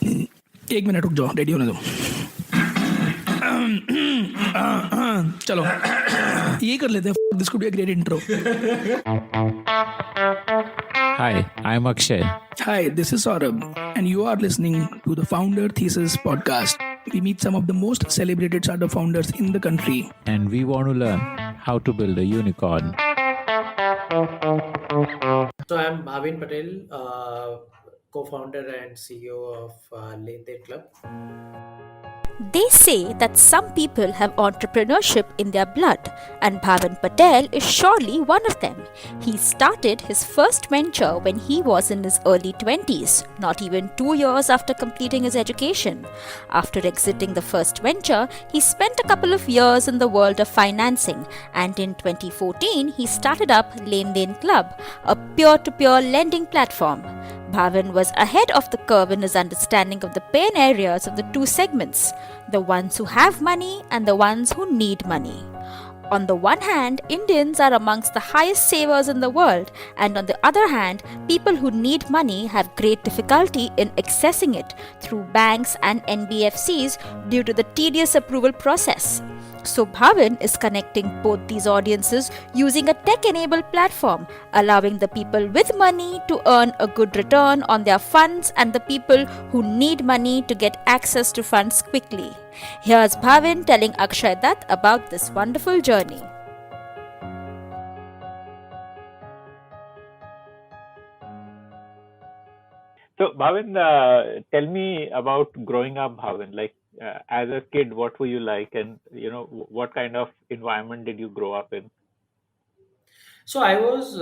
एक मिनट रुक जाओ, रेडी होने दो. चलो ये कर लेते हैं. This could be a great intro. Hi, I'm Akshay. Hi, this is Saurabh, and you are listening to the Founder Thesis podcast. We meet some of the most celebrated startup founders in the country. And we want to learn how to build a unicorn. So I'm Bhavin Patel, co-founder and CEO of LinkedIn Club. They say that some people have entrepreneurship in their blood, and Bhavan Patel is surely one of them. He started his first venture when he was in his early 20s, not even 2 years after completing his education. After exiting the first venture, he spent a couple of years in the world of financing, and in 2014, he started up Lane Club, a peer-to-peer lending platform. Bhavan was ahead of the curve in his understanding of the pain areas of the two segments, the ones who have money and the ones who need money. On the one hand, Indians are amongst the highest savers in the world, and on the other hand, people who need money have great difficulty in accessing it through banks and NBFCs due to the tedious approval process. So Bhavan is connecting both these audiences using a tech-enabled platform, allowing the people with money to earn a good return on their funds and the people who need money to get access to funds quickly. Here's Bhavan telling Akshay Dutt about this wonderful journey. So, Bhavin, tell me about growing up, Bhavin. Like, as a kid, what were you like, and what kind of environment did you grow up in? So I was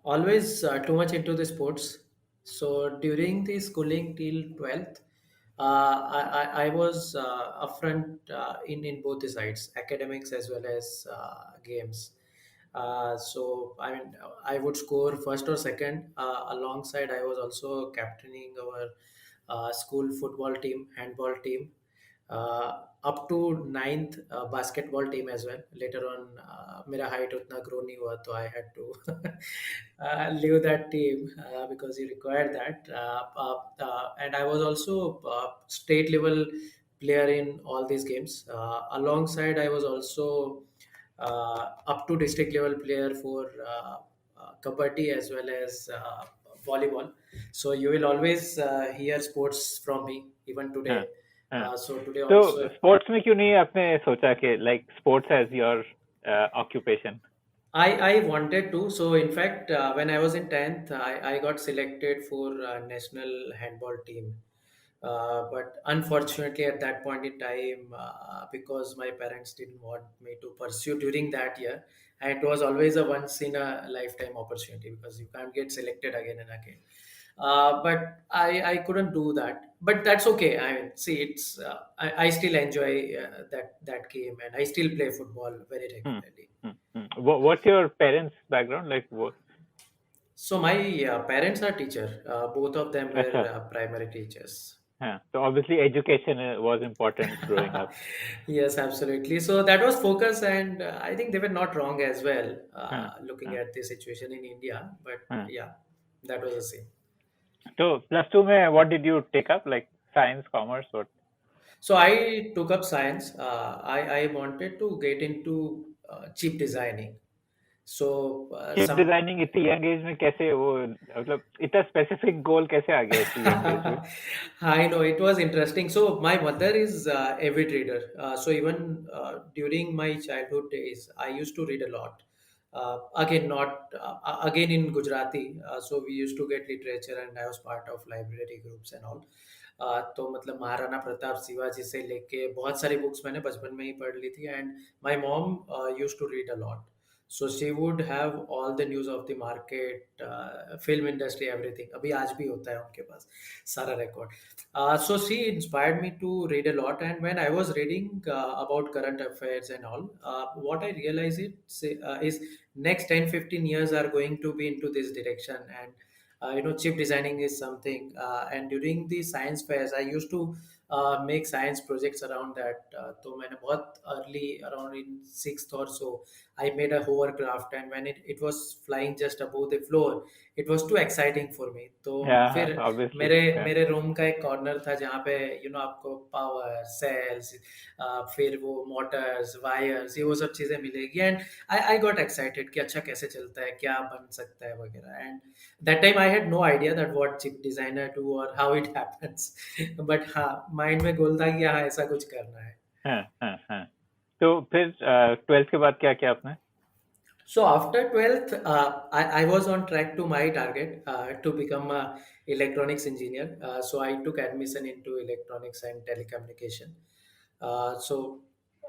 always too much into the sports. So during the schooling till 12th, I was upfront in both the sides, academics as well as games. So I mean, I would score first or second. Alongside, I was also captaining our school football team, handball team, up to ninth basketball team as well. Later on, मेरा height उतना grow नहीं हुआ, तो I had to leave that team because he required that. And I was also state level player in all these games. Alongside, I was also up to district level player for kabaddi as well as volleyball. So you will always hear sports from me even today. हाँ, हाँ. So today तो also sports में क्यों नहीं आपने सोचा कि like sports as your occupation? I wanted to. So in fact, when I was in 10th, I got selected for national handball team. But unfortunately, at that point in time, because my parents didn't want me to pursue during that year, and it was always a once in a lifetime opportunity because you can't get selected again and again. But I couldn't do that. But that's okay. I mean, see, it's I still enjoy that game, and I still play football very Hmm. regularly. What's your parents' background? Like, what? So my parents are teacher. Both of them were अच्छा. primary teachers. हाँ. So obviously education was important growing up. Yes, absolutely. So that was focus, and I think they were not wrong as well, हाँ, looking हाँ, at the situation in India. But हाँ. yeah, that was the same. So +2 में what did you take up? Like science, commerce, what? So I took up science. I wanted to get into chip designing. So chip some designing इतनी young age में कैसे वो मतलब इतना specific goal कैसे आ गया इतनी यंग एज में? I know it was interesting. So my mother is avid reader. So even during my childhood days, I used to read a lot. Again, not again in Gujarati. So we used to get literature, and I was part of library groups and all. तो मतलब महाराणा प्रताप शिवाजी से लेके बहुत सारी books मैंने बचपन में ही पढ़ ली थी and my mom used to read a lot. So she would have all the news of the market, film industry, everything. अभी आज भी होता है उनके पास सारा record. So she inspired me to read a lot, and when I was reading about current affairs and all, what I realized is next 10-15 years are going to be into this direction, and chip designing is something. And during the science fairs, I used to make science projects around that. तो मैंने बहुत early, around in sixth or so, I made a hovercraft, and when it was flying just above the floor, it was too exciting for me. तो Yeah, फिर obviously. मेरे Yeah. मेरे room का एक corner था जहाँ पे आपको पावर सेल्स, फिर वो मोटर्स वायर्स, ये वो सब चीज़ें मिलेगी, एंड आई गॉट एक्साइटेड कि अच्छा कैसे चलता है, क्या बन सकता है वगैरह. And that time I had no idea that what chip designer do और हाउ इट हैपेंस. बट हाँ, माइंड में गोल था कि हाँ ऐसा कुछ करना है. हाँ. तो फिर 12th के बाद क्या किया आपने? So after 12th, I was on track to my target to become a electronics engineer. So I took admission into electronics and telecommunication. So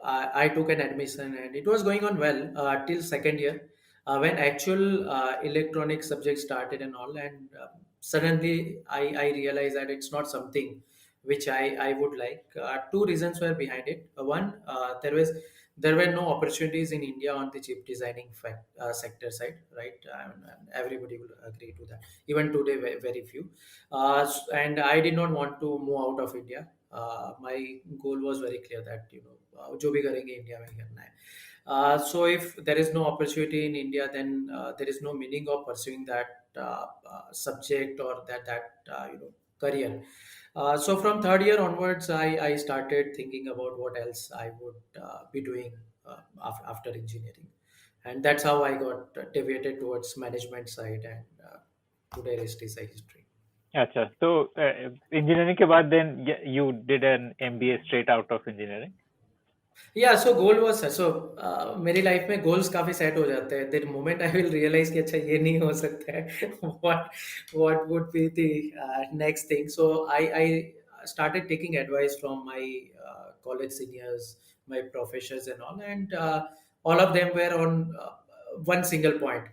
I took an admission, and it was going on well till second year, when actual electronics subject started and all. And suddenly I realized that it's not something which I would like. Two reasons were behind it. One, there were no opportunities in India on the chip designing sector side, right? And everybody will agree to that. Even today, very few. And I did not want to move out of India. My goal was very clear that जो भी करेंगे India में करना है. So if there is no opportunity in India, then there is no meaning of pursuing that subject or that career. So from third year onwards, I started thinking about what else I would be doing after engineering, and that's how I got deviated towards management side, and today rest is a history. अच्छा, तो engineering के बाद then you did an MBA straight out of engineering? या सो गोल was so मेरी life में goals काफी set हो जाते हैं. The moment I will realise कि अच्छा ये नहीं हो सकता है, what would be the next thing. So I started taking advice from my college seniors, my professors and all of them were on one single point,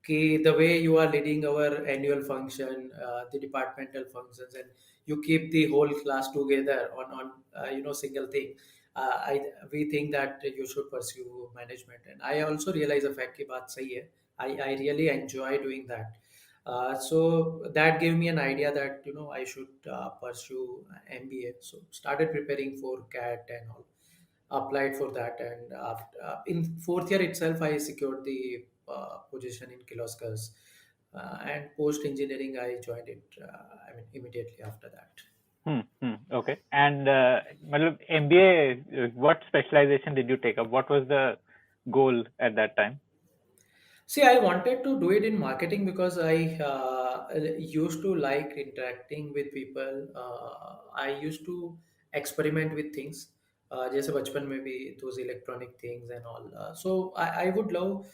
कि the way you are leading our annual function, the departmental functions, and you keep the whole class together on single thing. We think that you should pursue management, and I also realize the fact कि बात सही है. I really enjoy doing that. So that gave me an idea that I should pursue MBA. So started preparing for CAT and all, applied for that, and in fourth year itself I secured the position in Kirloskars, and post engineering I joined it. Immediately after that. Okay. And मतलब MBA, what specialization did you take up? What was the goal at that time? See, I wanted to do it in marketing because I used to like interacting with people. I used to experiment with things. जैसे बचपन में भी those electronic things and all. So I would love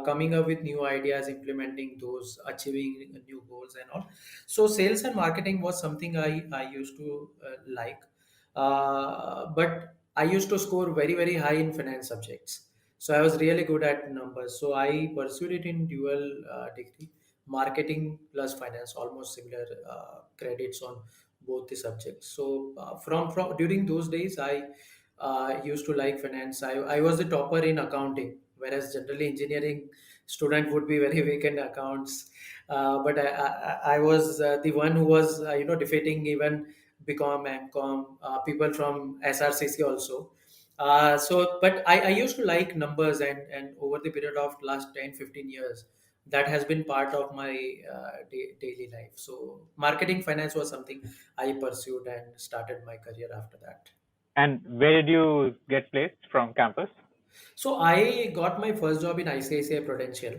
coming up with new ideas, implementing those, achieving new goals and all. So sales and marketing was something I used to like. But I used to score very, very high in finance subjects. So I was really good at numbers. So I pursued it in dual degree, marketing plus finance, almost similar credits on both the subjects. So from during those days, I used to like finance. I was the topper in accounting, whereas generally engineering student would be very weak in accounts. But I was the one who was defeating even BCom, MCom, people from SRCC also. But I used to like numbers, and over the period of last 10-15 years, that has been part of my daily life. So marketing finance was something I pursued and started my career after that. And where did you get placed from campus? So I got my first job in ICICI Prudential.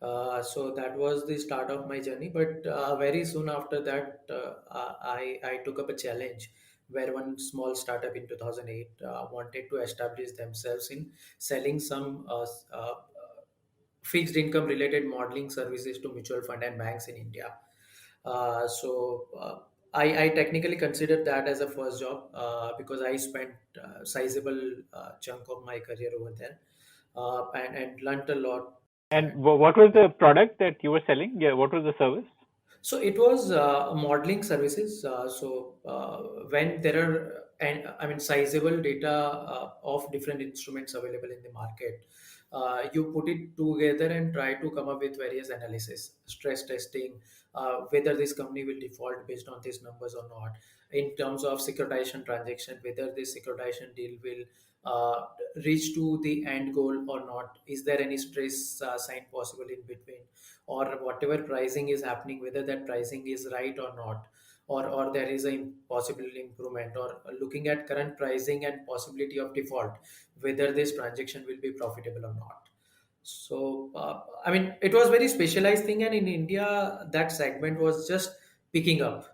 So that was the start of my journey. But very soon after that, I took up a challenge where one small startup in 2008 wanted to establish themselves in selling some fixed income related modeling services to mutual fund and banks in India. So I technically considered that as a first job because I spent sizable chunk of my career over there and learned a lot. And what was the product that you were selling? Yeah, what was the service? So it was modeling services. When there are, and I mean, sizable data of different instruments available in the market, you put it together and try to come up with various analysis, stress testing, whether this company will default based on these numbers or not. In terms of securitization transaction, whether this securitization deal will uh, reach to the end goal or not. Is there any stress sign possible in between, or whatever pricing is happening, whether that pricing is right or not, or there is a possible improvement, or looking at current pricing and possibility of default, whether this transaction will be profitable or not. So I mean, it was very specialized thing, and in India that segment was just picking up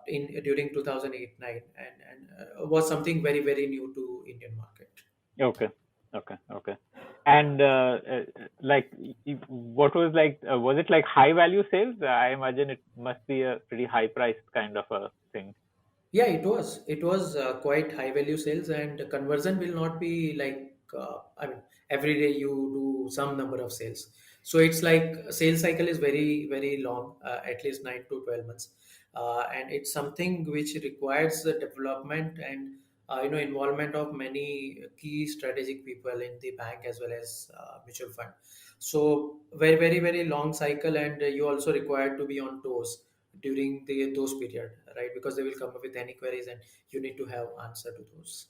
in during 2008-9, and was something very very new to Indian market. Okay. Okay. And like, what was like? Was it like high value sales? I imagine it must be a pretty high priced kind of a thing. Yeah, it was. It was quite high value sales, and conversion will not be like, I mean, every day you do some number of sales. So it's like sales cycle is very very long, at least 9 to 12 months, and it's something which requires the development and involvement of many key strategic people in the bank as well as mutual fund. So very very very long cycle, and you also required to be on toes during those period, right? Because they will come up with any queries and you need to have answer to those.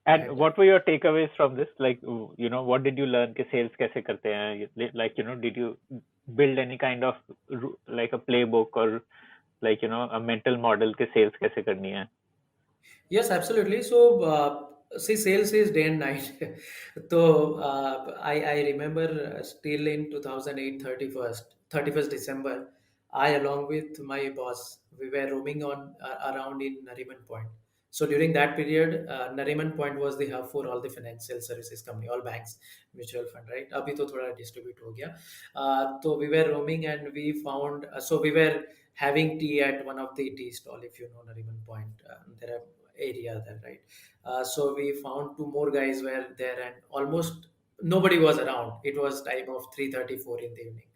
And And what were your takeaways from this? Like, what did you learn? कि sales कैसे करते हैं? Like, did you build any kind of like a playbook or like, a mental model कि sales कैसे करनी है? yes, absolutely. So, see, sales is day and night. So, I remember still in 2008, 31st December, I, along with my boss, we were roaming on around in Nariman Point. So during that period, Nariman Point was the hub for all the financial services company, all banks, mutual fund, right? अभी तो थोड़ा distribute हो गया. So we were roaming and we found, so we were having tea at one of the tea stall, if you know Nariman Point. There are area there, right? So we found two more guys were there, and almost nobody was around. It was time of 3:34 in the evening.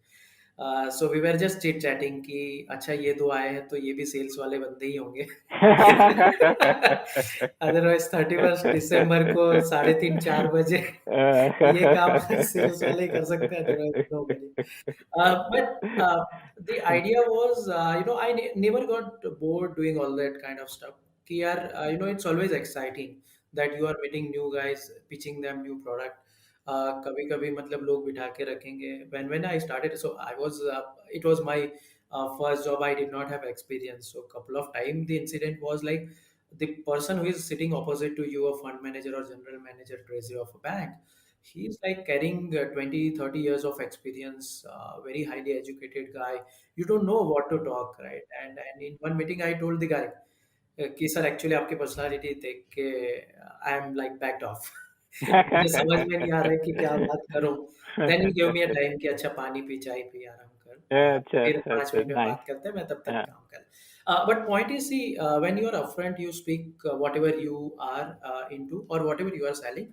So we were just chit chatting कि अच्छा ये दो आए हैं तो ये भी sales वाले बंदे ही होंगे. अदरवाइज 31st December को 3:30 4 बजे ये काम सेल्स वाले ही कर सकते हैं, otherwise nobody. But the idea was, I never got bored doing all that kind of stuff. कि यार, it's always exciting that you are meeting new guys, pitching them new product. कभी कभी मतलब लोग बिठा के रखेंगे. When I started, so I was it was my first job. I did not have experience, so couple of time the incident was like, the person who is sitting opposite to you, a fund manager or general manager treasury of a bank, he's like carrying 20-30 years of experience, very highly educated guy. You don't know what to talk, right? And in one meeting I told the guy कि sir actually आपकी personality देख के I am like backed of. मुझे समझ में नहीं आ रहा है कि क्या बात करूं. Then he give me a time कि अच्छा पानी पी, चाय पी, आराम कर, अच्छा, फिर अच्छा, 5 अच्छा, मिनट में nice. बात करते हैं, मैं तब तक हाँ. काम कर. But point is, see, when you are upfront, you speak whatever you are into or whatever you are selling.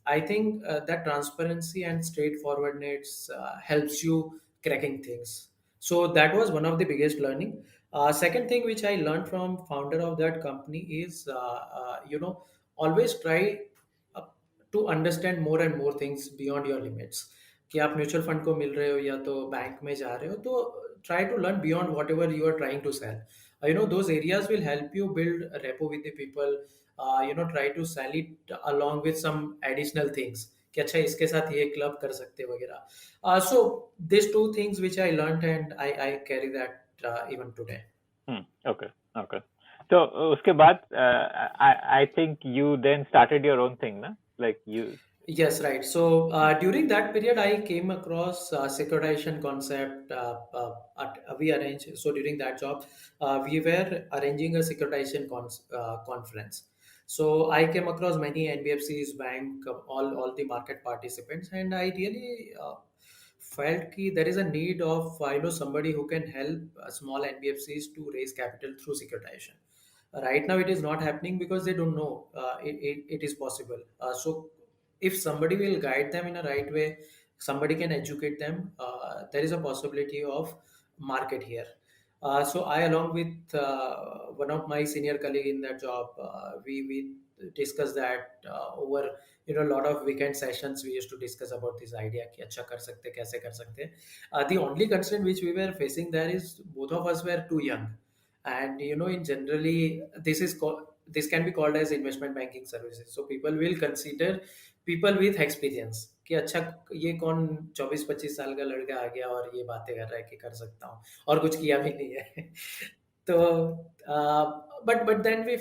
I think that transparency and straightforwardness helps you cracking things. So that was one of the biggest learning. Second thing which I learned from founder of that company is, always try uh, to understand more and more things beyond your limits. कि आप mutual fund को मिल रहे हो या तो bank में जा रहे हो, तो try to learn beyond whatever you are trying to sell. Those areas will help you build a repo with the people. Try to sell it along with some additional things कि अच्छा इसके साथ ये क्लब कर सकते हैं वगैरह. So these two things which I learned, and I carry that even today. Okay. Okay. So उसके बाद I think you then started your own thing, na? Like you. Yes, right. So during that period, I came across securitization concept. We arranged. So during that job, we were arranging a securitization conference. So I came across many NBFCs, bank, all the market participants, and I really felt that there is a need of somebody who can help small NBFCs to raise capital through securitization. Right now, it is not happening because they don't know it is possible. So if somebody will guide them in a right way, somebody can educate them, there is a possibility of market here. So I, along with one of my senior colleague in that job, we discussed that over a lot of weekend sessions. We used to discuss about this idea कि अच्छा कर सकते कैसे कर सकते. The only concern which we were facing there is both of us were too young, and in generally this can be called as investment banking services. So people will consider people with experience कि अच्छा ये कौन 24-25 साल का लड़का आ गया और ये बातें कर रहा है कि कर सकता हूँ और कुछ किया भी नहीं है. तो बट देन वी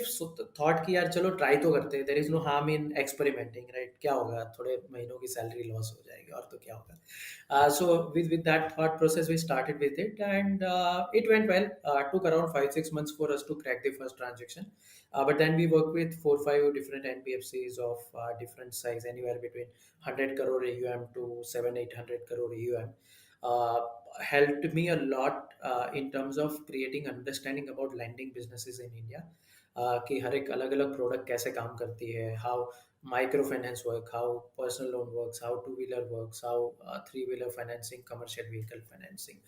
थॉट कि यार चलो ट्राई तो करते हैं. There is no harm in experimenting, right? क्या होगा, थोड़े महीनों की सैलरी लॉस हो जाएगी और तो क्या होगा. So with that thought process we started with it, and it went well. Took around 5-6 months for us to crack the first transaction, but then we worked with 4-5 different NBFCs of different size, anywhere between 100 crore AUM to 700-800 crore AUM. uh, Helped me a lot in terms of creating understanding about lending businesses in India. कि हर एक अलग अलग product कैसे काम करती है, how micro finance work, how personal loan works, how two wheeler works, how three wheeler financing, commercial vehicle financing.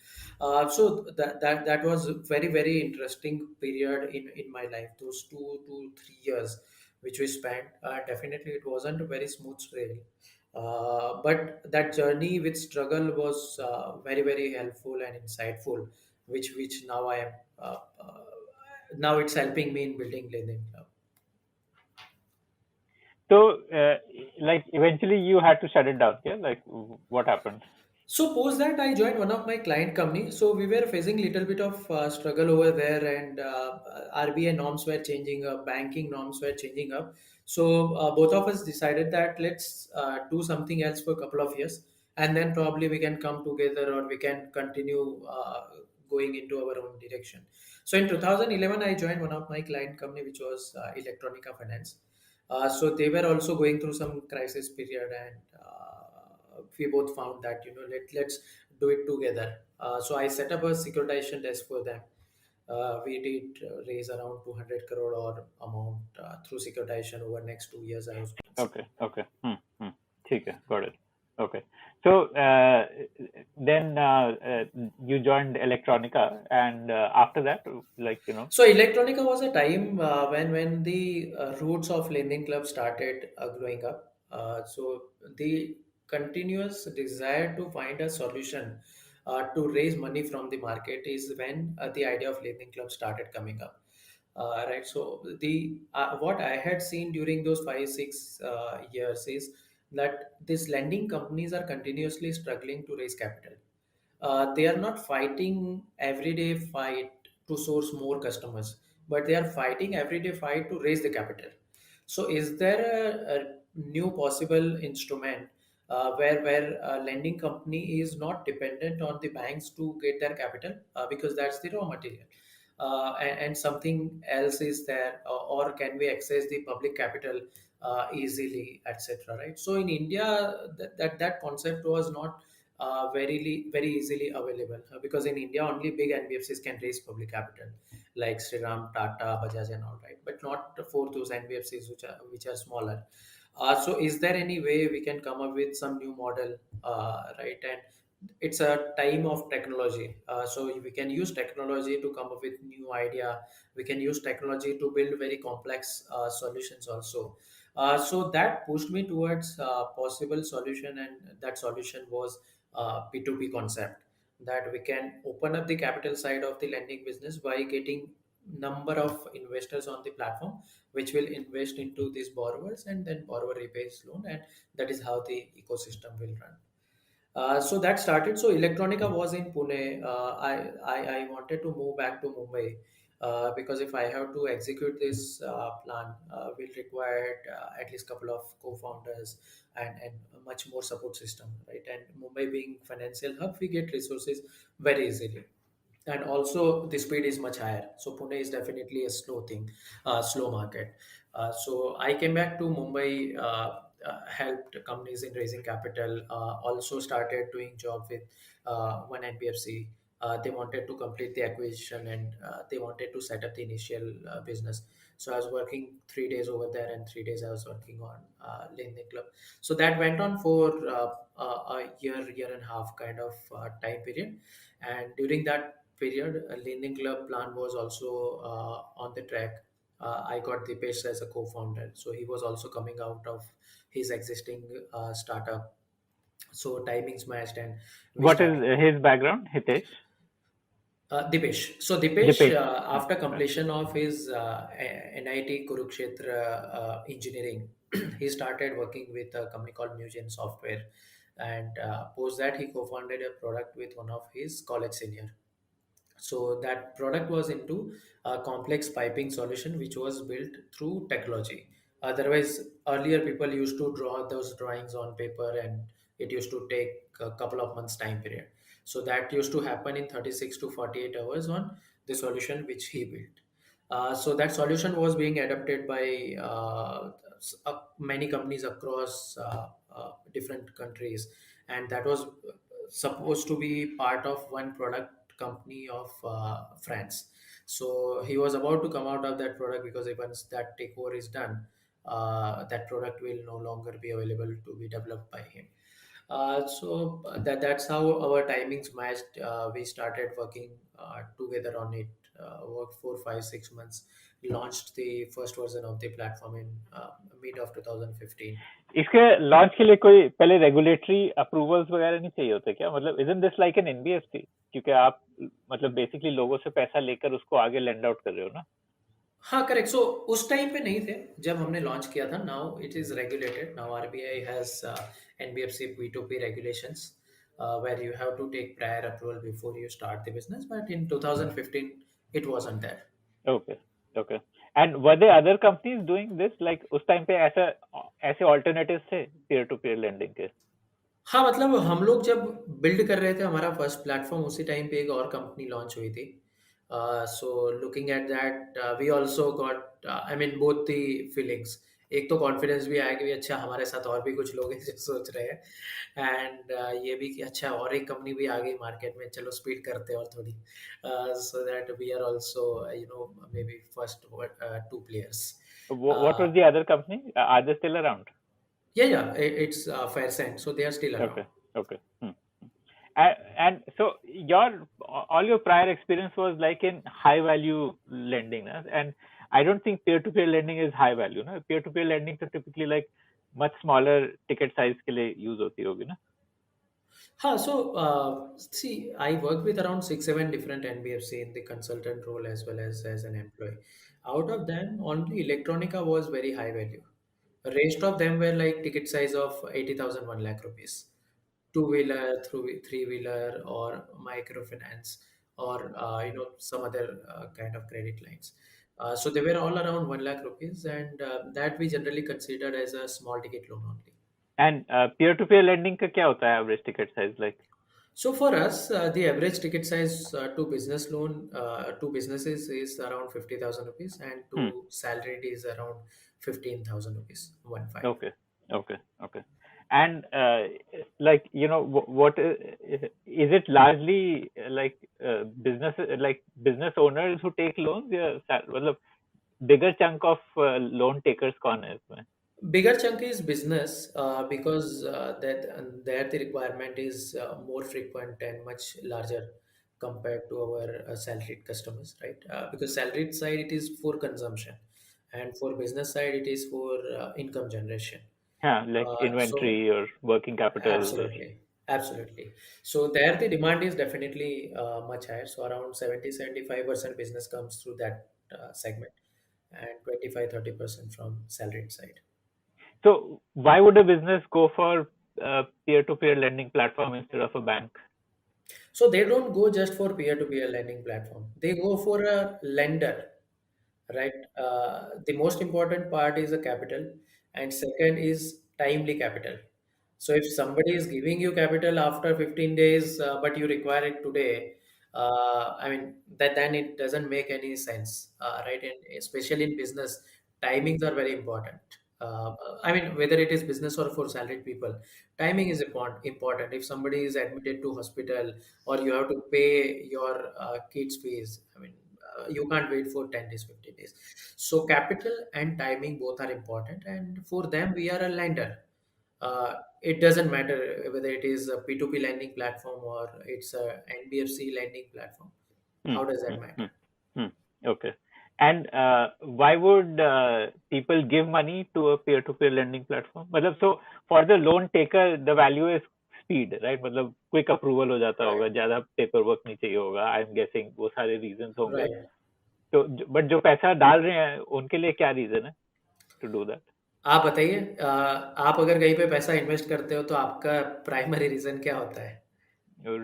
So that was very interesting period in my life, those 2 to 3 years which we spent. Definitely it wasn't a very smooth trail, but that journey with struggle was very helpful and insightful, which now I am now it's helping me in building Lending Club. So, like eventually you had to shut it down. Yeah, like what happened? So post that I joined one of my client company. So we were facing little bit of struggle over there, and RBI norms were changing up, banking norms were changing up. So both of us decided that let's do something else for a couple of years, and then probably we can come together or we can continue going into our own direction. So in 2011, I joined one of my client company, which was Electronica Finance. So they were also going through some crisis period, and we both found that let's do it together. So I set up a securitization desk for them. We did raise around 200 crore or amount through securitization over next 2 years. I was Okay, okay. ठीक है, got it. Okay. So then you joined Electronica, and after that, like So Electronica was a time when the roots of Lending Club started growing up. So the continuous desire to find a solution to raise money from the market is when the idea of Lending Club started coming up. Right. So the what I had seen during those 5-6 years is that these lending companies are continuously struggling to raise capital. They are not fighting everyday fight to source more customers, but they are fighting everyday fight to raise the capital. So is there a new possible instrument where a lending company is not dependent on the banks to get their capital, because that's the raw material, and something else is there, or can we access the public capital easily, etc., right? So in India, that concept was not very easily available, because in India only big NBFCs can raise public capital, like Sriram, Tata, Bajaj, and all, right, but not for those NBFCs which are smaller. So is there any way we can come up with some new model, right? And it's a time of technology, so we can use technology to come up with new idea. We can use technology to build very complex solutions also. So that pushed me towards possible solution, and that solution was P2P concept, that we can open up the capital side of the lending business by getting number of investors on the platform, which will invest into these borrowers, and then borrower repays loan, and that is how the ecosystem will run. So that started. So Electronica was in Pune. I wanted to move back to Mumbai, because if I have to execute this plan, will require at least couple of co-founders and a much more support system, right? And Mumbai being financial hub, we get resources very easily, and also the speed is much higher. So Pune is definitely a slow thing, slow market. So I came back to Mumbai, helped companies in raising capital, also started doing job with one NBFC. They wanted to complete the acquisition, and they wanted to set up the initial business. So I was working 3 days over there, and 3 days I was working on Lending Club. So that went on for a year and a half kind of time period. And during that period, a lending club plan was also on the track. I got Dipesh as a co-founder, so he was also coming out of his existing startup. So timings matched, and we What is started. his background, Hitesh? Dipesh. So Dipesh, Dipesh. after Right. completion of his NIT Kurukshetra engineering, he started working with a company called New Jain Software, and post that he co-founded a product with one of his college senior. So that product was into a complex piping solution which was built through technology. Otherwise, earlier people used to draw those drawings on paper, and it used to take a couple of months time period. So that used to happen in 36 to 48 hours on the solution which he built. So that solution was being adopted by many companies across different countries, and that was supposed to be part of one product company of France. So he was about to come out of that product because once that takeover is done, that product will no longer be available to be developed by him. That's how our timings matched. We started working together on it. Worked 4, 5, 6 months. Launched the first version of the platform in mid of 2015. इसके launch के लिए कोई पहले regulatory approvals वगैरह नहीं चाहिए होते क्या? मतलब isn't this like an NBFC? क्योंकि आप मतलब बेसिकली लोगों से पैसा लेकर उसको आगे लेंड आउट कर रहे हो ना? हाँ, करेक्ट। सो उस टाइम पे नहीं थे जब हमने लॉन्च किया था। Now it is regulated. Now RBI has NBFC P2P regulations where you have to take prior approval before you start the business, but in 2015 it wasn't there. Okay, okay. And were there other companies doing this? Like उस time पे ऐसा ऐसे alternatives थे peer to peer lending के? हाँ, मतलब हम लोग जब बिल्ड कर रहे थे हमारा फर्स्ट प्लेटफॉर्म, उसी टाइम पे एक और कंपनी लॉन्च हुई थी। So looking at that we also got I mean both the feelings. एक तो कॉन्फिडेंस भी आया कि भी अच्छा हमारे साथ और भी कुछ लोग हैं जो सोच रहे हैं, एंड ये भी कि अच्छा और एक कंपनी भी आ गई मार्केट में, चलो स्पीड करते हैं और थोड़ी, so that we are also maybe first 2 players. What was the other company? Are they still around? Yeah, it's Faircent, so they are still around. Okay, okay. And so all your prior experience was like in high value lending, na? And I don't think peer to peer lending is high value, ना? Peer to peer lending तो typically like much smaller ticket size के लिए use होती होगी ना? Huh, so see, I worked with around 6, 7 different NBFC in the consultant role as well as an employee. Out of them, only Electronica was very high value. The rest of them were like ticket size of 80,000, 1 lakh rupees. Two-wheeler, three-wheeler, or microfinance, or some other kind of credit lines. So they were all around 1 lakh rupees, and that we generally considered as a small ticket loan only. And peer to peer lending का क्या होता है average ticket size like? So for us, the average ticket size to businesses is around 50,000 rupees, and Hmm. to salaried is around 15,000 rupees. 1 5. Okay, okay, okay. And like what is it largely like business owners who take loans? Yeah, मतलब bigger chunk of loan takers कौन है इसमें? Bigger chunk is business because there the requirement is more frequent and much larger compared to our salaried customers, right? Because salaried side it is for consumption, and for business side it is for income generation. Yeah, like So inventory or working capital. absolutely, absolutely. So there the demand is definitely much higher. So around 70-75% business comes through that segment, and 25-30% from salaried side. So why would a business go for peer-to-peer lending platform instead of a bank? So they don't go just for peer-to-peer lending platform. They go for a lender, right? The most important part is the capital, and second is timely capital. So if somebody is giving you capital after 15 days, but you require it today, I mean that then it doesn't make any sense, right? And especially in business, timings are very important. I mean, whether it is business or for salaried people, timing is important. If somebody is admitted to hospital, or you have to pay your kids' fees, I mean, you can't wait for 10 days, 15 days. So capital and timing both are important, and for them we are a lender. It doesn't matter whether it is a P2P lending platform or it's a NBFC lending platform. How does Hmm. that Hmm. matter? Hmm. Okay. And why would people give money to a peer-to-peer lending platform? मतलब so for the loan taker, the value is speed, right? मतलब quick approval हो जाता Right. होगा, ज़्यादा paperwork नहीं चाहिए होगा. I'm guessing वो सारे reasons होंगे. Right. तो but जो पैसा डाल रहे हैं, उनके लिए क्या reason है to do that? आप बताइए, आप अगर कहीं पे पैसा इन्वेस्ट करते हो तो आपका प्राइमरी रीजन क्या होता है?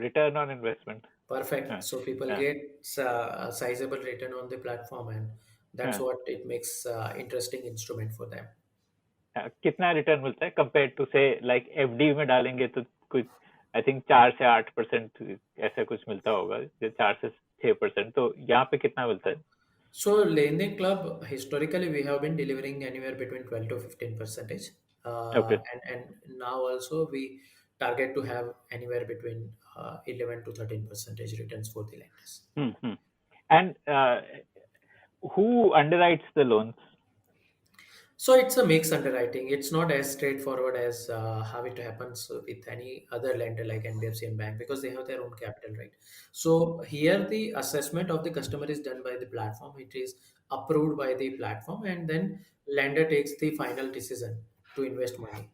Return on investment. Perfect. हाँ, So people हाँ, get a sizable return on the platform, and that's हाँ. what it makes interesting instrument for them. कितना रिटर्न मिलता है कंपेयर टू से लाइक एफडी में डालेंगे तो कुछ आई थिंक 4 से 8% ऐसा कुछ मिलता होगा, 4 से 6%. तो यहाँ पे कितना मिलता है? So lending club historically we have been delivering anywhere between 12 to 15 percentage, okay. and now also we target to have anywhere between 11 to 13 percentage returns for the lenders. And who underwrites the loans? So it's a mixed underwriting. It's not as straightforward as how it happens with any other lender like NBFC and bank, because they have their own capital, right? So here the assessment of the customer is done by the platform. It is approved by the platform, and then lender takes the final decision to invest money.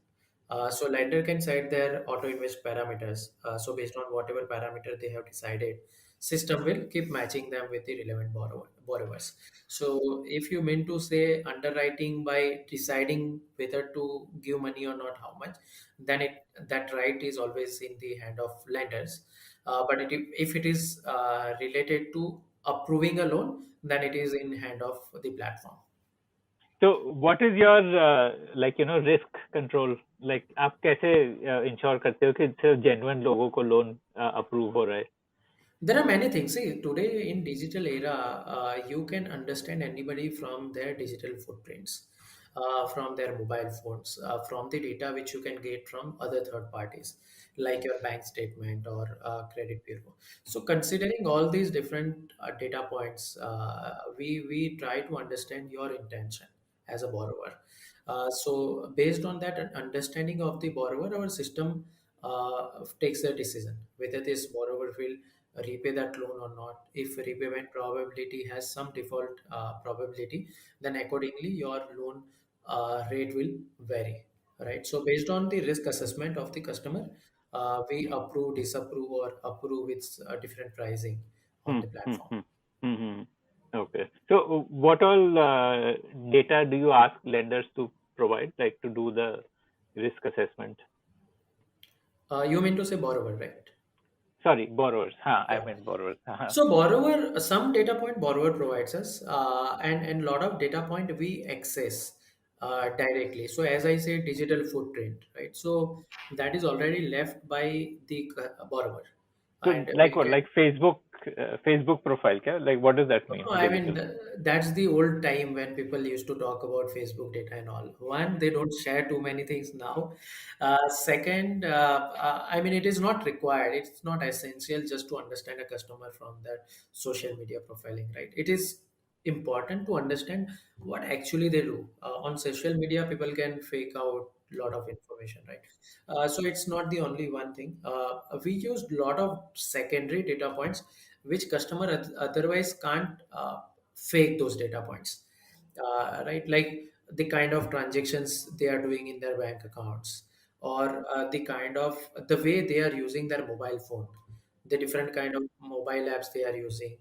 So lender can set their auto invest parameters. So based on whatever parameter they have decided, system will keep matching them with the relevant borrowers. So if you mean to say underwriting by deciding whether to give money or not, how much, then that right is always in the hand of lenders. But if it is related to approving a loan, then it is in hand of the platform. So what is your risk control? Like आप कैसे ensure करते हो कि सिर्फ genuine लोगों को loan approve हो रहा है? There are many things. See, today in digital era, you can understand anybody from their digital footprints, from their mobile phones, from the data which you can get from other third parties, like your bank statement or credit bureau. So, considering all these different data points, we try to understand your intention as a borrower. So, based on that understanding of the borrower, our system takes a decision whether this borrower will repay that loan or not. If repayment probability has some default probability, then accordingly your loan rate will vary, right? So based on the risk assessment of the customer, we approve, disapprove, or approve with different pricing on Hmm, the hmm, platform. hmm, hmm, hmm. Okay. So what all data do you ask lenders to provide, like to do the risk assessment? You mean to say borrower, right? Sorry, borrowers. हाँ, I Yeah. meant borrowers. हाँ. So borrower, some data point borrower provides us, and lot of data point we access directly. So as I said, digital footprint, right? So that is already left by the borrower, So and like we what? can. Like Facebook profile, क्या? Like what does that mean? No, I mean, Digital. that's the old time when people used to talk about Facebook data and all. One, they don't share too many things now. Second, I mean, it is not required. It's not essential just to understand a customer from their social media profiling, right? It is important to understand what actually they do. On social media, people can fake out a lot of information, right? So it's not the only one thing. We used a lot of secondary data points which customer otherwise can't fake those data points, right? Like the kind of transactions they are doing in their bank accounts, or the kind of the way they are using their mobile phone, the different kind of mobile apps they are using,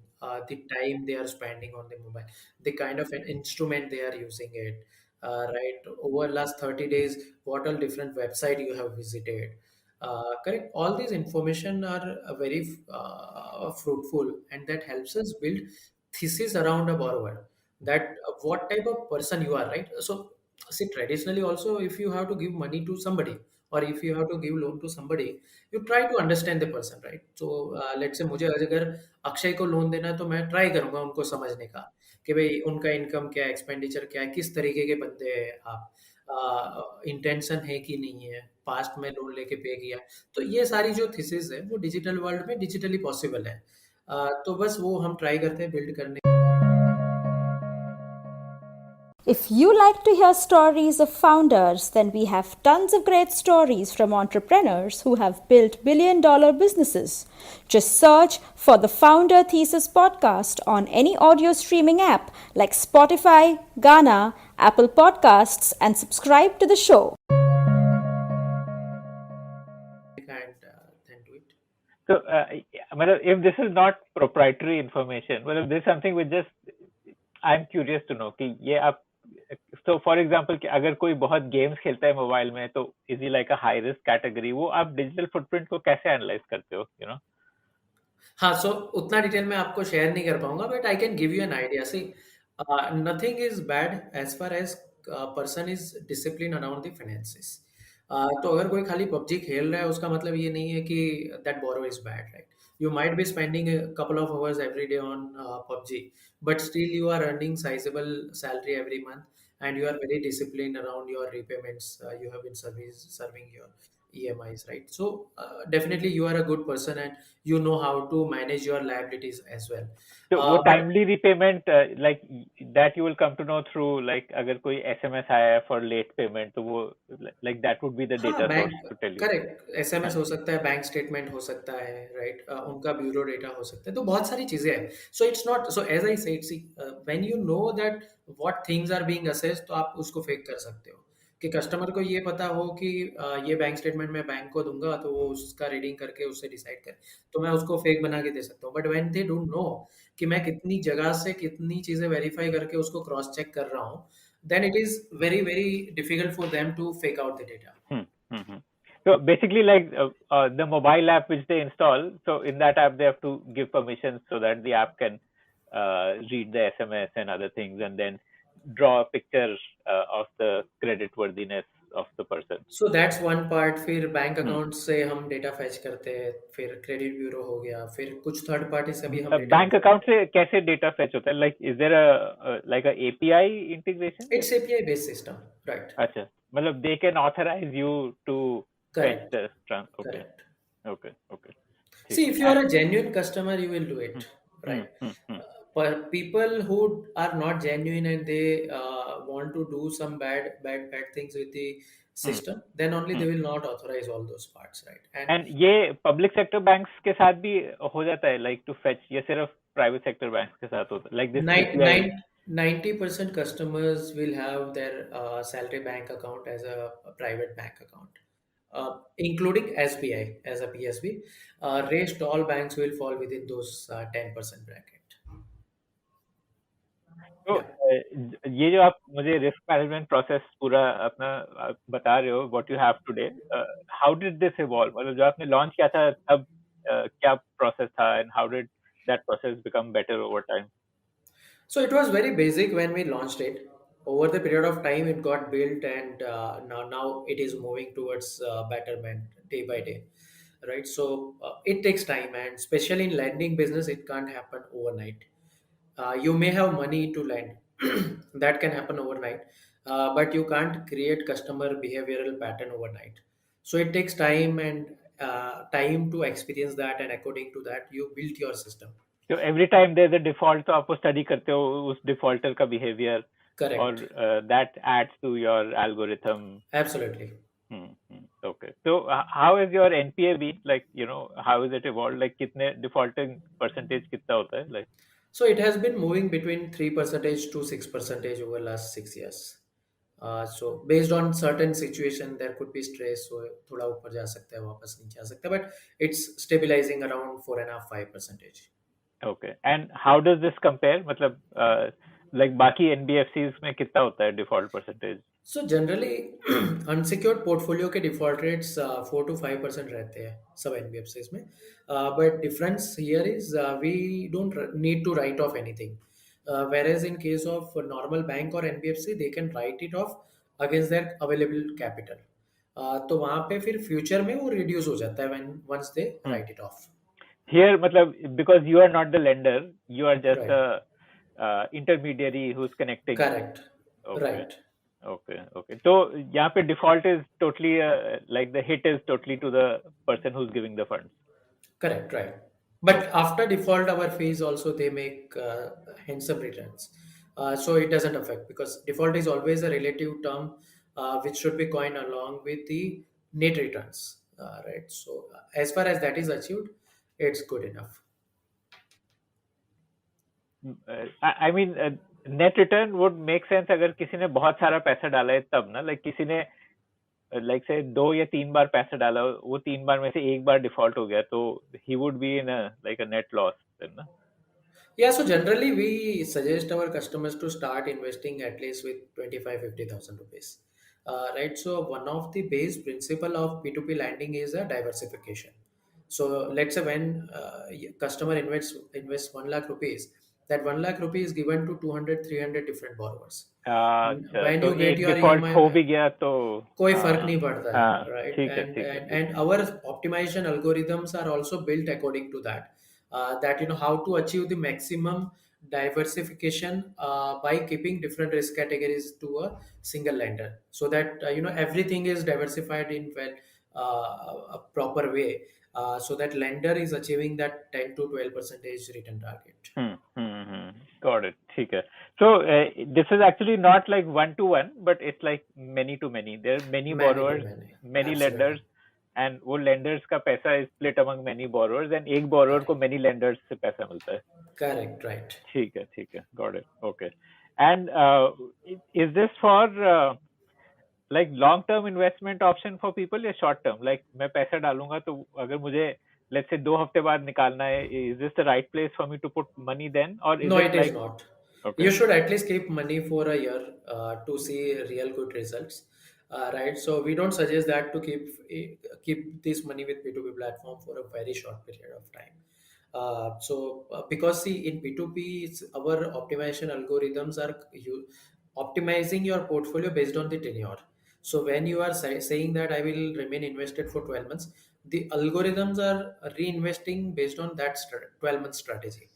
the time they are spending on the mobile, the kind of an instrument they are using it, right? Over last 30 days, what all different website you have visited, correct? All these information are very fruitful, and that helps us build thesis around a borrower, that what type of person you are, right? So see, traditionally also, if you have to give money to somebody, or if you have to give loan to somebody, you try to understand the person, right? So let's say मुझे अगर अक्षय को loan देना है, तो मैं try करूंगा उनको समझने का कि भाई उनका इनकम क्या है, एक्सपेंडिचर क्या है, किस तरीके के बंदे हैं आप, इंटेंशन है कि नहीं है, पास्ट में लोन लेके पे किया। तो ये सारी जो थीसिस है वो डिजिटल वर्ल्ड में डिजिटली पॉसिबल है। तो बस वो हम ट्राई करते हैं बिल्ड करने। If you like to hear stories of founders, then we have tons of great stories from entrepreneurs who have built billion-dollar businesses. Just search for the Founder Thesis podcast on any audio streaming app like Spotify, Ghana, Apple Podcasts, and subscribe to the show. And then do it. So, मतलब if this is not proprietary information, मतलब this is something which just I'm curious to know कि ये आप so for example कि अगर कोई बहुत games खेलता है मोबाइल में तो is he like a high risk category वो आप डिजिटल फुटप्रिंट को कैसे एनालाइज करते हो you know हाँ, सो उतना डिटेल में आपको शेयर नहीं कर पाऊंगा, but I can give you an idea. See, nothing is bad as far as person is discipline around the finances. तो अगर कोई खाली पबजी खेल रहा है उसका मतलब ये नहीं है कि that borrow is bad, right? You might be spending a couple of hours every day on PUBG, but still you are earning sizable salary every month, and you are very disciplined around your repayments. You have been serving your EMIs, right? So definitely you are a good person, and you know how to manage your liabilities as well. तो वो But timely repayment like that you will come to know through like अगर कोई SMS आया है for late payment तो वो like that would be the हाँ, data bank source to tell you correct, SMS हो सकता है, बैंक स्टेटमेंट हो सकता है, राइट? उनका ब्यूरो डेटा हो सकता है, तो बहुत सारी चीजें हैं. So it's not, so as I said, see, when you know that what things are being assessed, तो आप उसको फेक कर सकते हो. कि कस्टमर को ये पता हो कि ये बैंक स्टेटमेंट मैं बैंक को दूंगा तो वो उसका रीडिंग करके उससे डिसाइड करे, तो मैं उसको फेक बना के दे सकता हूँ. But when they don't know कि मैं कितनी जगह से कितनी चीजें वेरीफाई करके उसको क्रॉस चेक कर रहा हूँ, then it is very very difficult for them to fake out the data. Hmm. So basically like the mobile app which they install so in that app they have to give permissions so that the app can read the SMS and other things and then draw a picture of the credit worthiness of the person. So that's one part. फिर bank Hmm. Account से हम data fetch करते हैं, फिर credit bureau हो गया, फिर कुछ थर्ड पार्टी से भी हम डेटा बैंक अकाउंट से कैसे डेटा फेच होता है like is there a like a API integration? It's API based system, right? अच्छा मतलब they can authorize you to fetch correct, the okay correct. okay See, ठीक if है you are a genuine customer, you will do it, right? hmm. But people who are not genuine and they want to do some bad things with the system, then only they will not authorize all those parts, right? And and ये public sector banks के साथ भी हो जाता है like to fetch ये सिर्फ private sector banks के साथ होता है like this Nine, API 90% customers will have their salary bank account as a private bank account, including SBI as a PSB. Rest all banks will fall within those 10% bracket. तो Yeah. ये जो आप मुझे risk management process पूरा अपना आप बता रहे हो what you have today how did this evolve मतलब जब आपने लॉन्च किया था तब क्या प्रोसेस था and how did that process become better over time So it was very basic when we launched it. Over the period of time, it got built, and now it is moving towards betterment day by day, right? So it takes time, and especially in lending business, it can't happen overnight. You may have money to lend, that can happen overnight, but you can't create customer behavioral pattern overnight. So it takes time and time to experience that, and according to that, you build your system. तो every time there is a default तो आपको study करते हो उस defaulter का behaviour और Correct. That adds to your algorithm Absolutely. okay so how is your NPA been like you know how is it evolved like कितने defaulting percentage कितना होता है like So it has been moving between 3% to 6% over last 6 years. So based on certain situation, there could be stress. So थोड़ा ऊपर जा सकता है, वापस नीचे आ सकता है, but it's stabilizing around 4.5-5%. okay and how does this compare मतलब like बाकी NBFCs में कितना होता है default percentage So generally unsecured portfolio के default rates 4 to 5% रहते हैं सब NBFCs में. But difference here is we don't need to write off anything. Whereas in case of a normal bank or NBFC, they can write it off against their available capital. तो वहाँ पे फिर future में वो reduce हो जाता है when once they write it off. here मतलब because you are not the lender you are just Right. a intermediary who's connecting Correct. okay Right. okay तो यहाँ पे default is totally like the hit is totally to the person who's giving the funds Correct, right. But after default, our fees also they make handsome returns. So it doesn't affect, because default is always a relative term which should be coined along with the net returns, right? So as far as that is achieved, it's good enough. I mean, net return would make sense अगर किसी ने बहुत सारा पैसा डाला है तब ना, like किसी ने like say 2 या 3 बार पैसा डाला, वो 3 बार में से एक बार डिफॉल्ट हो गया, तो he would be in a like a net loss then ना. Yeah, so generally we suggest our customers to start investing at least with 25-50,000 rupees. Right. So one of the base principle of P2P lending is a diversification. So let's say when customer invests 1 lakh rupees, that 1 lakh rupees is given to 200-300 different borrowers. अच्छा, When तो you get एक your default हो EMI, भी गया तो कोई फर्क हाँ नहीं पड़ता है, हाँ right? ठीक है and ठीक है and ठीक है. and our optimization algorithms are also built according to that, that how to achieve the maximum diversification by keeping different risk categories to a single lender, so that everything is diversified in a proper way, so that lender is achieving that 10 to 12 percentage return target. Got it. ठीक है. So this is actually not like one to one, but it's like many to many. There are many Many to borrowers, many, many lenders, absolutely. and वो lenders का पैसा is split among many borrowers, and एक borrower को Correct. many lenders से पैसा मिलता है. Correct, right. ठीक है ठीक है. Got it. Okay. And is this for like long term investment option for people या short term? Like मैं पैसा डालूंगा तो अगर मुझे let's say 2 हफ्ते बाद निकालना है, is this the right place for me to put money then, or is No, it it is like not. okay? You should at least keep money for a year to see real good results, right? So we don't suggest that to keep this money with P2P platform for a very short period of time. Because see, in P2P, our optimization algorithms are optimizing your portfolio based on the tenure. So when you are saying that I will remain invested for 12 months, the algorithms are reinvesting based on that 12-month strategy.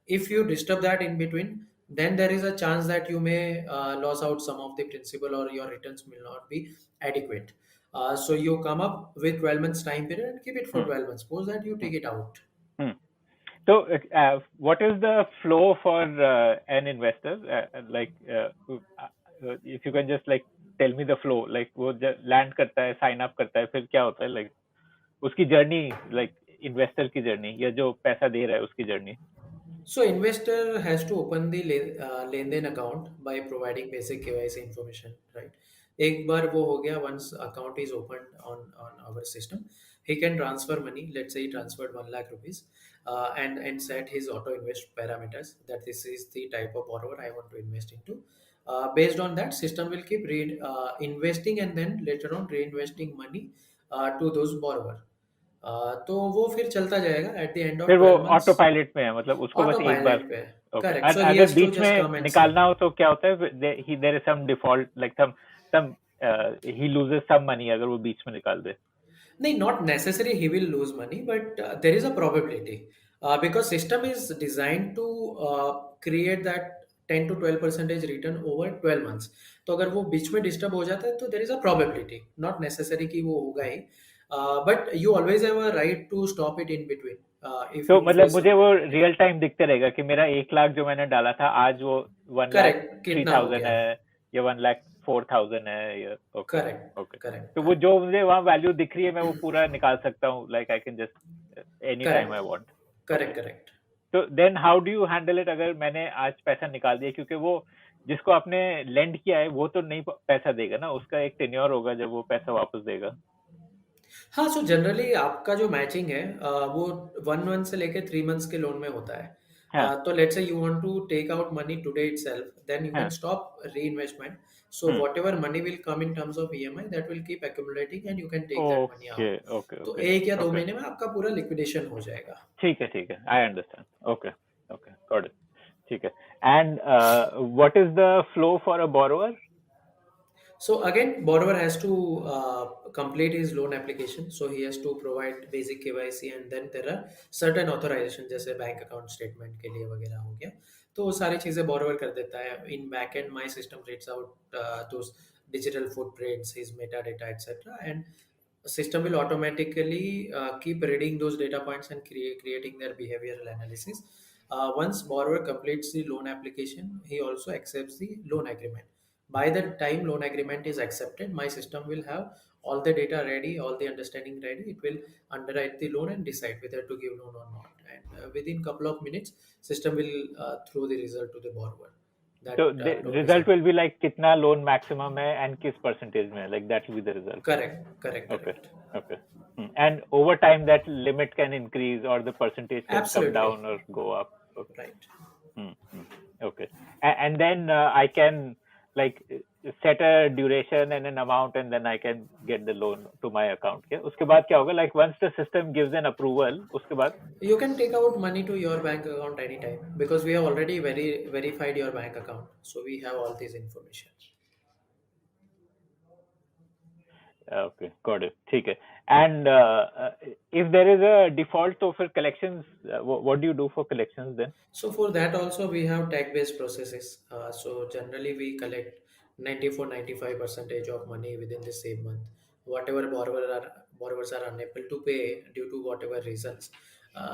If you disturb that in between, then there is a chance that you may lose out some of the principal, or your returns will not be adequate. So you come up with 12 months time period and keep it for Hmm. 12 months. Suppose that you Hmm. take it out. Hmm. So what is the flow for an investor? If you can just like tell me the flow, like वो land करता है, sign up करता है, फिर क्या होता है, like उसकी journey, like investor की journey या जो पैसा दे रहा है उसकी journey. So investor has to open the लेन-देन account by providing basic KYC information, right? एक बार वो हो गया, once account is opened on our system, he can transfer money. Let's say he transferred 1 lakh rupees, and set his auto invest parameters, that this is the type of borrower I want to invest into. Based on that, system will keep investing, and then later on reinvesting money to those borrower. तो वो फिर चलता जाएगा at the end of फिर वो 12 months. Auto pilot में है, मतलब उसको बस ऑटो एक बार. पायलट पे. ओके. करेक्ट. सो ही अगर हैज टू बीच जस्ट में कम एंड निकालना हो तो क्या होता है, there is some default, like some he loses some money अगर वो बीच में निकाल दे. नहीं, not necessary he will lose money, but there is a probability, because system is designed to create that 10 to 12 percentage return over 12 months. तो अगर वो बीच में disturb हो जाता है तो there is a probability, not necessary कि वो होगा ही, but you always have a right to stop it in between if तो you मतलब face मुझे something. वो रियल टाइम दिखते रहेगा कि मेरा 1 लाख जो मैंने डाला था आज वो 1 लाख करेक्ट, थ्री कितना हो थाउजेंड गया. है या 1 लाख 4,000 है या. Okay correct, okay. करेक्ट, तो वो जो मुझे वहाँ वैल्यू दिख रही है मैं वो पूरा निकाल सकता हूँ, like I can just any time I correct, want. Correct, correct. तो then how do you handle it, अगर मैंने आज पैसा निकाल दिया, क्योंकि वो जिसको आपने लेंड किया है वो तो नहीं पैसा देगा ना, उसका एक टेन्योर होगा जब वो पैसा वापस देगा. हाँ, सो जनरली आपका जो मैचिंग है वो 1 मंथ से लेके 3 मंथ्स के लोन में होता है. हाँ तो let's say you want to take out money today itself, then you can हाँ. Stop reinvestment. So whatever money will come in terms of EMI, that will keep accumulating and you can take that money okay out. Okay तो okay 1 या 2 okay. महीने में आपका पूरा liquidation हो जाएगा. ठीक है, I understand. Okay okay, got it. ठीक है. And what is the flow for a borrower? So again, borrower has to complete his loan application. So he has to provide basic KYC, and then there are certain authorization, जैसे bank account statement के लिए वगैरह हो गया. तो वो सारी चीज़ें borrower कर देता है. In back end, my system reads out those digital footprints, his metadata, etc. And system will automatically keep reading those data points and creating their behavioral analysis. Once borrower completes the loan application, he also accepts the loan agreement. By the time loan agreement is accepted, my system will have all the data ready, all the understanding ready. It will underwrite the loan and decide whether to give loan or not. And within couple of minutes, system will throw the result to the borrower. So That the loan is result will be like कितना loan maximum है and किस percentage में, like that will be the result. correct. Okay. And over time that limit can increase or the percentage can come Absolutely. down or go up. Okay. Right. Okay. And then I can like set a duration and an amount and then I can get the loan to my account. Yeah. उसके बाद क्या होगा? Like once the system gives an approval, उसके बाद You can take out money to your bank account anytime because we have already verified your bank account. So we have all this information. okay, got it. ठीक है. And if there is a default तो फिर collections, what do you do for collections then? So for that also we have tag-based processes. So generally we collect 94-95 percentage of money within the same month. Whatever borrowers are unable to pay due to whatever reasons,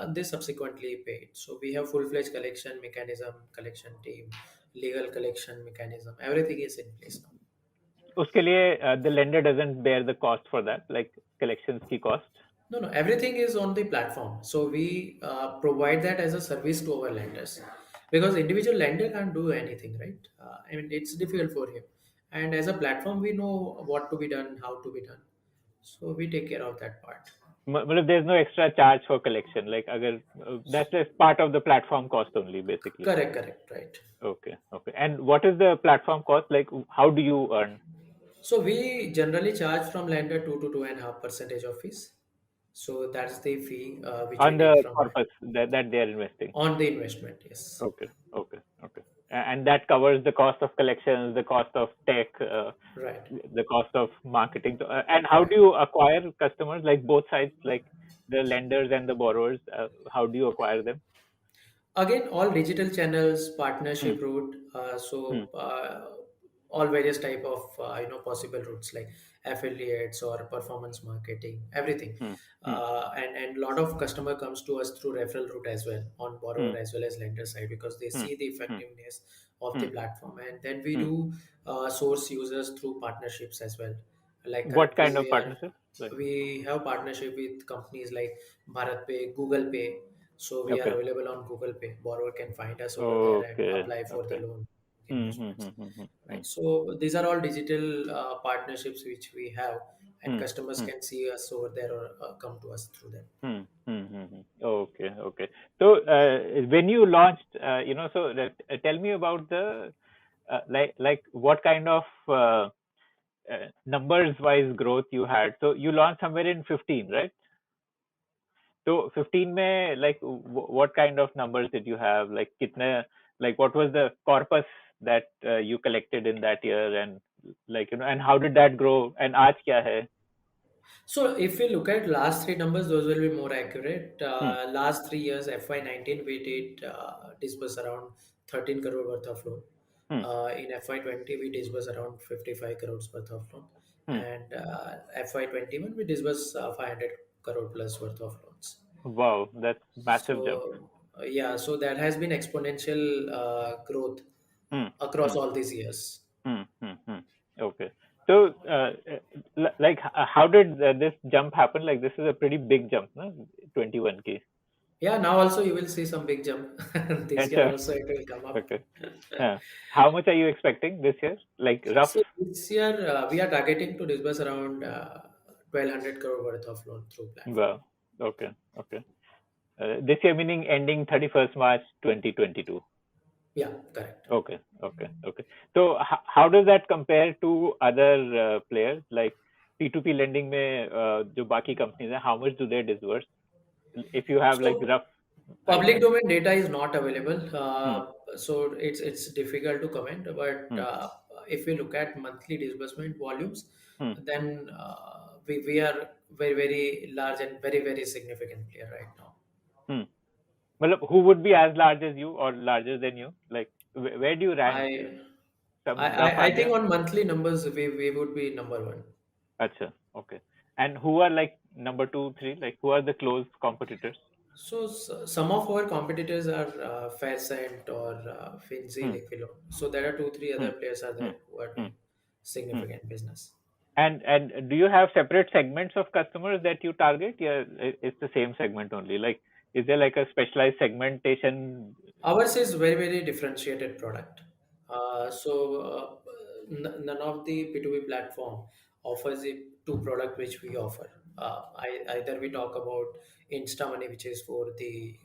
they subsequently pay it. So we have full-fledged collection mechanism, collection team, legal collection mechanism. Everything is in place now. उसके लिए the lender doesn't bear the cost for that, like collections की cost. No, everything is on the platform. So we provide that as a service to our lenders because individual lender can't do anything, right? I mean, it's difficult for him. And as a platform, we know what to be done, how to be done. So we take care of that part. मतलब there's no extra charge for collection, like अगर that's just part of the platform cost only basically. Correct, right. Okay. And what is the platform cost? Like how do you earn? So we generally charge from lender 2 to 2.5% of fees. So that's the fee which On we take the from corpus that they are investing. on the investment. Yes. Okay. And that covers the cost of collections, the cost of tech, Right. the cost of marketing. So, and how do you acquire customers? Like both sides, like the lenders and the borrowers. How do you acquire them? Again, all digital channels, partnership route. All various type of possible routes like affiliates or performance marketing, everything. And lot of customer comes to us through referral route as well on borrower as well as lender side because they see the effectiveness of the platform, and then we do source users through partnerships as well. Like What currently kind of partnership? Like, we have partnership with companies like Bharat Pay, Google Pay. So we are okay. available on Google Pay. Borrower can find us over there and Okay. apply for the loan investments. Right. Right. So these are all digital partnerships which we have, and customers can see us over there or come to us through them. Okay. So when you launched, so tell me about the like what kind of numbers wise growth you had. So you launched somewhere in 15, right? So 15 में like what kind of numbers did you have? Like कितने, like what was the corpus that you collected in that year, and like and how did that grow? And आज क्या है? So if we look at last three numbers, those will be more accurate. Last 3 years, FY19, we did disburse around 13 crore worth of loan. In FY20, we disbursed around 55 crores worth of loan. And FY21, we disbursed 500 crore plus worth of loans. Wow, that's massive jump. So yeah, so that has been exponential growth across all these years. Okay. So, like, how did this jump happen? Like, this is a pretty big jump, no? 21K. Yeah, now also you will see some big jump. This year also it will come up. Okay. How much are you expecting this year? Like, rough? So this year we are targeting to disburse around 1,200 crore worth of loan through platform. Wow. Okay. This year meaning ending 31st March 2022. Yeah, correct. Okay. So how does that compare to other players like P2P lending में जो बाकी companies हैं, how much do they disburse? If you have like rough public domain data is not available, so it's difficult to comment. But if we look at monthly disbursement volumes, then we are very very large and very very significant player right now. Who would be as large as you or larger than you? Like where do you rank? I think on monthly numbers we would be number one. Acha, okay. And who are like number 2, 3? Like who are the close competitors? So some of our competitors are Faircent or Finzi, Hmm. like Philo. So there are two, three Hmm. other players are Hmm. there who are Hmm. doing Hmm. significant business. And do you have separate segments of customers that you target? Yeah, it's the same segment only. Like, is there like a specialized segmentation? Ours is very, very differentiated product. None of the P2B platform offers the two product which we offer. Either we talk about Insta Money, which is for the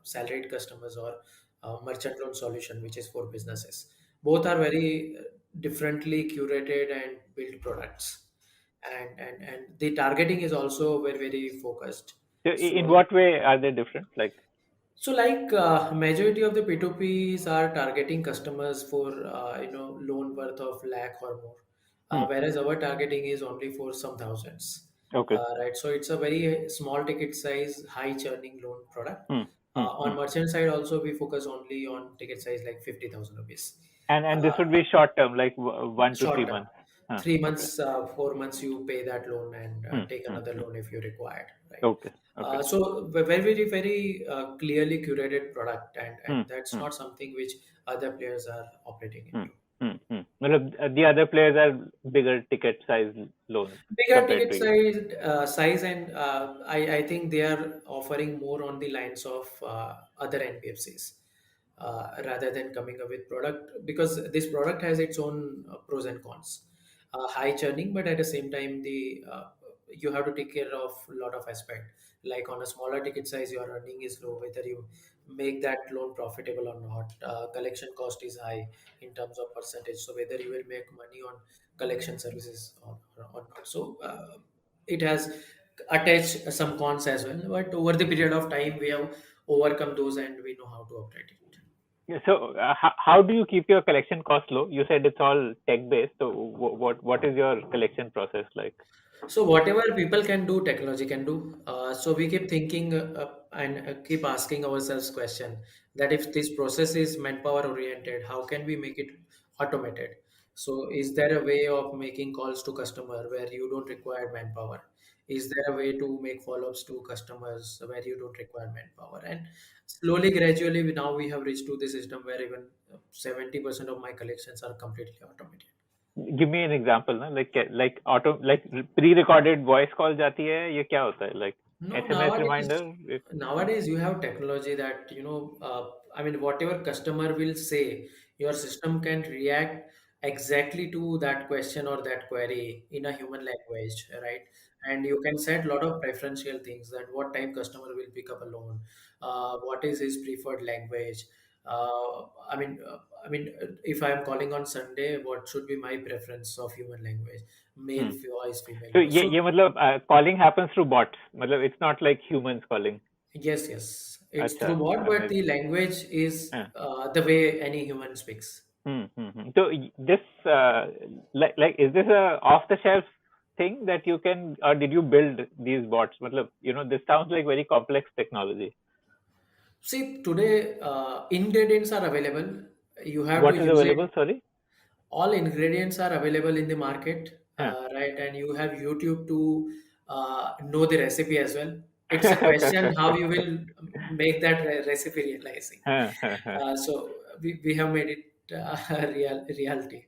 salaried customers, or merchant loan solution, which is for businesses. Both are very differently curated and built products, and the targeting is also very, very focused. So in So what way are they different? Like, majority of the P2Ps are targeting customers for loan worth of lakh or more, hmm, whereas our targeting is only for some thousands, okay, right? So it's a very small ticket size, high churning loan product. hmm, hmm, hmm. On merchant side also we focus only on ticket size like 50,000 rupees. And this Uh, would be short term, like 1 to 3 Short term, months. Huh, three okay. months, 4 months you pay that loan and Hmm, take hmm, another hmm. loan if you required, right? Okay, okay. Very, very, very clearly curated product, and Hmm, that's hmm, not something which other players are operating hmm, into. hmm, hmm. Matlab, the other players are bigger ticket size loans Bigger compared ticket to you. size, and I think they are offering more on the lines of other NBFCs rather than coming up with product, because this product has its own pros and cons. High churning, but at the same time, the you have to take care of a lot of aspect. Like on a smaller ticket size, your earning is low, whether you make that loan profitable or not. Collection cost is high in terms of percentage, so whether you will make money on collection services or not. So it has attached some cons as well, but over the period of time we have overcome those and we know how to operate it. Yeah, so how do you keep your collection cost low? You said it's all tech based. So what is your collection process like? So whatever people can do, technology can do. So we keep thinking and keep asking ourselves question that if this process is manpower oriented, how can we make it automated? So is there a way of making calls to customer where you don't require manpower? Is there a way to make follow-ups to customers where you don't require manpower? And slowly, gradually, now we have reached to the system where even 70% of my collections are completely automated. Give me an example, ना? Like auto like pre-recorded voice call जाती है ये क्या होता है like No, SMS reminder? nowadays you have technology that I mean, whatever customer will say, your system can react exactly to that question or that query in a human language, right? And you can set a lot of preferential things, that what time customer will pick up a loan, what is his preferred language. If I am calling on Sunday, what should be my preference of human language? Male Hmm. voice, female So voice. So ये मतलब calling happens through bots. मतलब it's not like humans calling. yes, yes. It's अच्छा, through bot, but the amazing. language is हाँ. the way any human speaks. So this like is this a off the shelf thing that you can, or did you build these bots? मतलब this sounds like very complex technology. See, today ingredients are available. You have to What is use it. available? Sorry. All ingredients are available in the market, हाँ. right? And you have YouTube to know the recipe as well. It's a question how you will make that recipe realizing. हाँ. We have made it reality.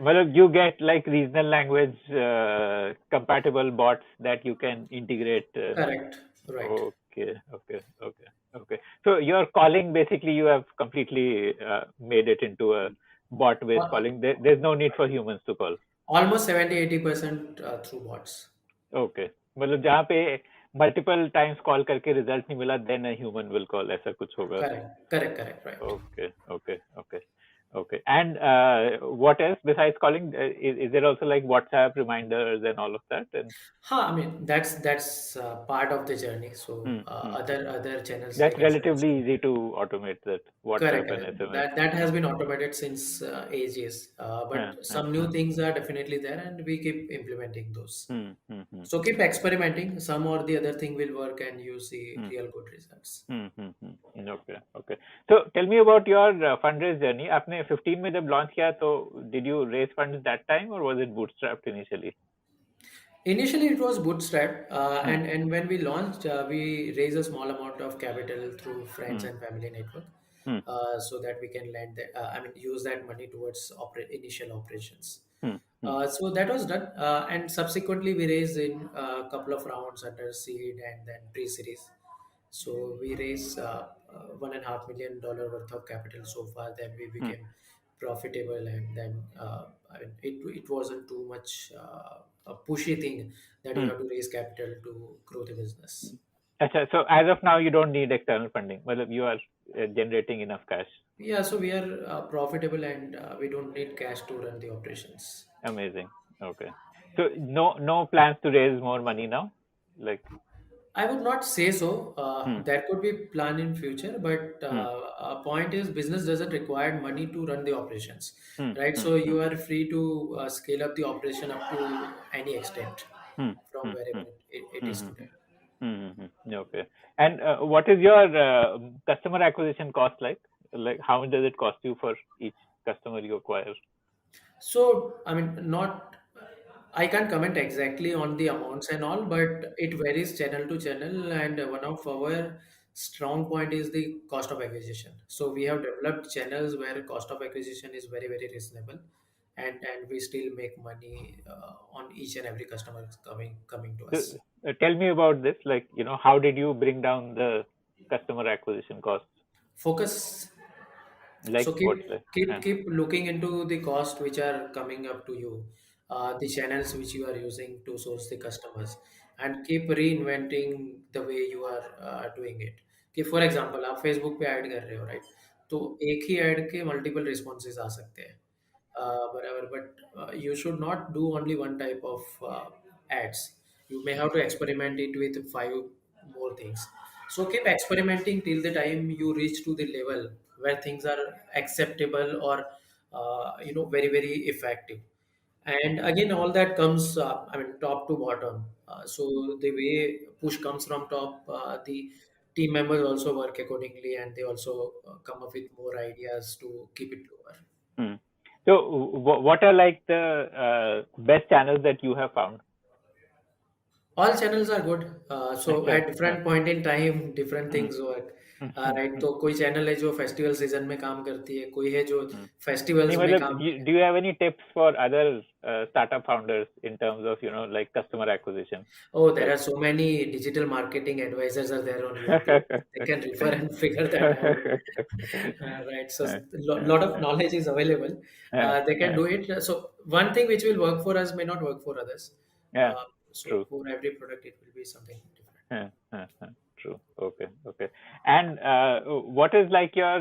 Well, you get like regional language compatible bots that you can integrate. No? Correct. Right. Okay, okay, okay, okay. So your calling basically you have completely made it into a bot-based Al- calling. There's no need for humans to call. Almost 70-80% through bots. Okay. मतलब जहाँ पे multiple times call करके result नहीं मिला, then a human will call. ऐसा कुछ होगा. Correct, right. Okay, okay, okay, okay. And what else besides calling? Is there also like WhatsApp reminders and all of that? And I mean, that's part of the journey. So hmm, hmm, hmm. other channels like That's SMS. relatively easy to automate that WhatsApp and Correct. SMS. That has been automated since ages. Huh, But huh, some huh. new things are definitely there, and we keep implementing those. Hmm, hmm, hmm, So hmm, keep experimenting. Some or the other thing will work, and you see hmm, real good results. Okay, okay. So tell me about your fundraise journey. आपने 15 में जब launch किया तो did you raise funds that time or was it bootstrapped initially? Initially, it was bootstrap, Hmm. and when we launched, we raised a small amount of capital through friends Hmm. and family network, Hmm. so that we can lend that, I mean, use that money towards initial operations. Hmm. Hmm. So that was done, and subsequently we raised in a couple of rounds under seed and then pre-series. So we raised $1.5 million worth of capital so far. Then we Hmm. became profitable, and then I mean, it wasn't too much a pushy thing that you Hmm. have to raise capital to grow the business. Acha, so as of now, you don't need external funding. Well, you are generating enough cash. Yeah, so we are profitable, and we don't need cash to run the operations. Amazing. Okay. So no plans to raise more money now? Like, I would not say so. hmm. There could be plan in future, but Hmm. a point is business doesn't require money to run the operations, Hmm. right? Hmm. So Hmm. you are free to scale up the operation up to any extent Hmm. from Hmm. wherever Hmm. it is Hmm. today. Okay. And what is your customer acquisition cost like? Like, how much does it cost you for each customer you acquire? So, I mean, not, I can't comment exactly on the amounts and all, but it varies channel to channel. And one of our strong point is the cost of acquisition. So we have developed channels where cost of acquisition is very, very reasonable, and we still make money on each and every customer coming to So, us. tell me about this. Like, how did you bring down the customer acquisition costs? Focus. So Like, what's the? keep looking into the cost which are coming up to you, the channels which you are using to source the customers, and keep reinventing the way you are doing it. कि for example आप Facebook पे add कर रहे हो, right? तो एक ही add के multiple responses आ सकते हैं, बराबर, but you should not do only one type of ads. You may have to experiment it with five more things. So keep experimenting till the time you reach to the level where things are acceptable or very very effective. And again, all that comes, I mean, top to bottom. So the way push comes from top, the team members also work accordingly, and they also come up with more ideas to keep it lower. Hmm. So, what are like the best channels that you have found? All channels are good. So अच्छा, at हाँ, different point in time different hmm, things work. Hmm, hmm, right, hmm, तो कोई channel है जो festival season में काम करती है, कोई है जो हम्म. नहीं फेस्टिवल्स में मतलब काम do you have any tips for other startup founders in terms of like customer acquisition? Oh, there are Like, so many digital marketing advisors are there on YouTube. They can refer and figure that out. Right. So lot of knowledge is available. They can do it. So one thing which will work for us may not work for others. yeah, So true. for every product, it will be something different. True. Okay. Okay. And what is like your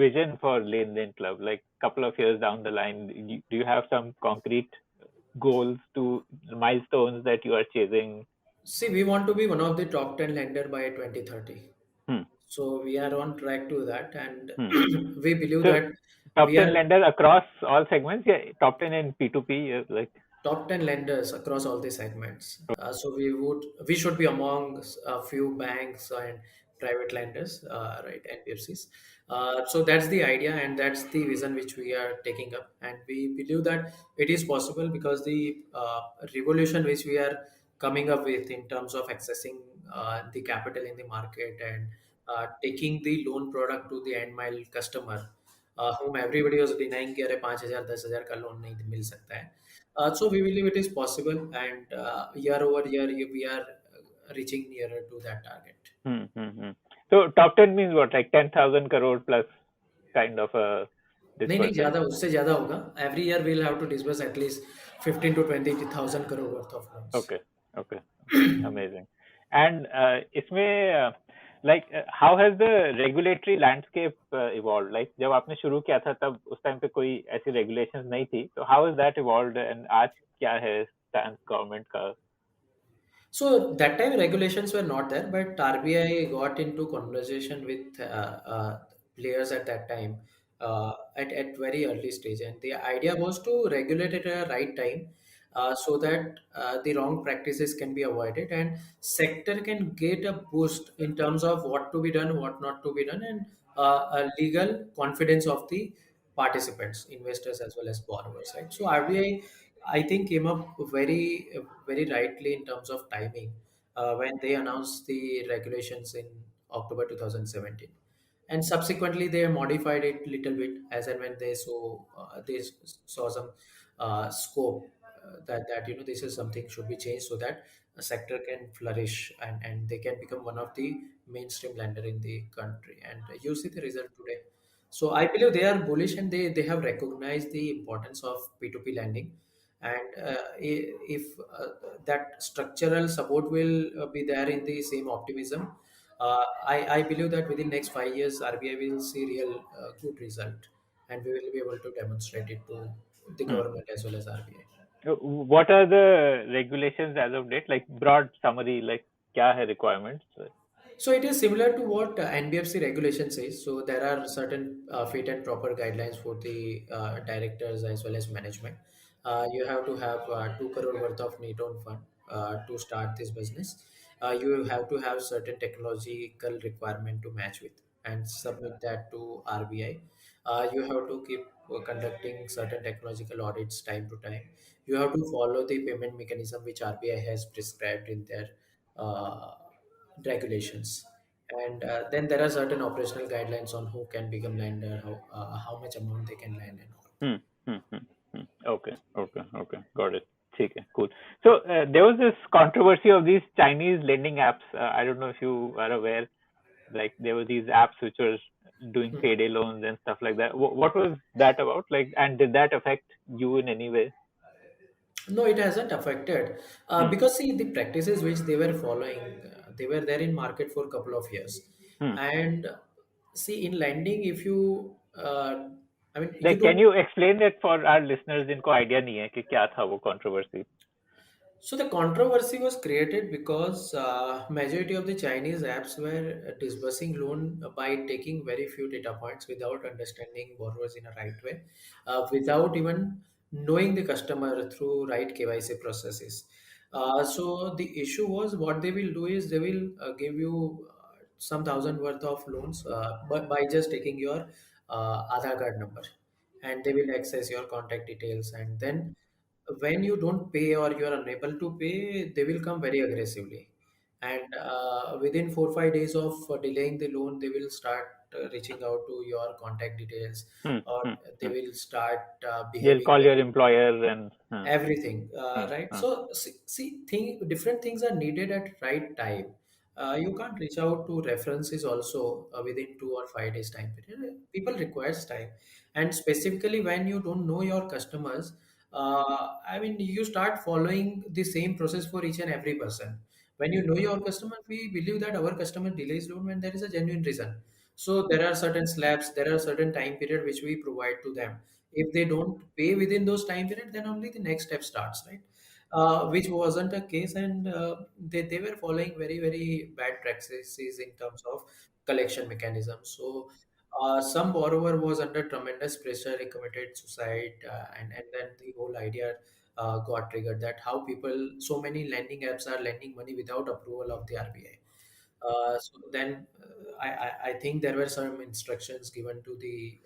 vision for Lane Lane Club? Like couple of years down the line, do you have some concrete goals to milestones that you are chasing? See, we want to be one of the top 10 lender by 2030. Hmm. So we are on track to that, and Hmm. we believe So that top we 10 are lenders across all segments. Yeah, top 10 in P2P. Like top 10 lenders across all the segments. So we should be among a few banks and private lenders, right, NBFCs. So that's the idea, and that's the vision which we are taking up, and we believe that it is possible because the revolution which we are coming up with in terms of accessing the capital in the market and taking the loan product to the end mile customer, whom everybody was denying कि अरे 5,000 10,000 का loan नहीं मिल सकता है. So we believe it is possible, and year over year we are reaching nearer to that target. hmm, hmm, hmm. So top 10 means what? Like 10,000 crore plus kind of a नहीं नहीं, disbursement. ज़्यादा उससे ज़्यादा होगा. Every year we'll have to disburse at least 15 to 20,000 crore worth of loans. Okay. Okay. Okay. Amazing. And इसमें like how has the regulatory landscape evolved? Like जब आपने शुरू किया था तब उस टाइम पे कोई ऐसी regulations नहीं थी. So how has that evolved and आज क्या है stance government का? So that time regulations were not there, but RBI got into conversation with players at that time, at very early stage, and the idea was to regulate at a right time, so that the wrong practices can be avoided and sector can get a boost in terms of what to be done, what not to be done, and a legal confidence of the participants, investors as well as borrowers. Right. So RBI I think came up very rightly in terms of timing when they announced the regulations in October 2017, and subsequently they modified it little bit as and when they saw some scope that this is something should be changed so that a sector can flourish and they can become one of the mainstream lender in the country, and you see the result today. So I believe they are bullish and they have recognized the importance of P2P lending. And if that structural support will be there in the same optimism, I believe that within next 5 years, RBI will see real good result, and we will be able to demonstrate it to the Hmm. government as well as RBI. What are the regulations as of date? Like broad summary, like क्या है requirements? So it is similar to what NBFC regulation says. So there are certain fit and proper guidelines for the directors as well as management. You have to have 2 crore worth of net own fund to start this business. You have to have certain technological requirement to match with and submit that to RBI. You have to keep conducting certain technological audits time to time. You have to follow the payment mechanism which RBI has prescribed in their uh, regulations. And then there are certain operational guidelines on who can become lender, how much amount they can lend, and all. Hmm. Hmm. Hmm. Hmm. Okay. Okay. Okay. Got it. Okay. Cool. So there was this controversy of these Chinese lending apps. I don't know if you are aware. Like there were these apps which were doing Hmm. payday loans and stuff like that. What was that about? Like, and did that affect you in any way? No, it hasn't affected Hmm. because see the practices which they were following, they were there in market for a couple of years, Hmm. and see in lending, if you, I mean, you Like, can don't. you explain it for our listeners जिनको idea नहीं है कि क्या था वो controversy? So the controversy was created because majority of the Chinese apps were disbursing loan by taking very few data points without understanding borrowers in a right way, without even knowing the customer through right KYC processes. So the issue was what they will do is they will give you some thousand worth of loans, but by just taking your Aadhaar card number, and they will access your contact details, and then when you don't pay or you are unable to pay, they will come very aggressively. And within 4 5 days of delaying the loan, they will start reaching out to your contact details, Hmm. or Hmm. they Hmm. will start They'll behaving call your very employer and everything, uh, right? uh, So different things are needed at right time. You can't reach out to references also within 2 or 5 days time period. People requires time, and specifically when you don't know your customers, I mean, you start following the same process for each and every person. When you know your customer, we believe that our customer delays loan when there is a genuine reason. So there are certain slabs, there are certain time period which we provide to them. If they don't pay within those time period, then only the next step starts, right? Which wasn't a case, and they were following very bad practices in terms of collection mechanism. So some borrower was under tremendous pressure, he committed suicide, and then the whole idea got triggered, that how people, so many lending apps are lending money without approval of the RBI. So then I think there were some instructions given to the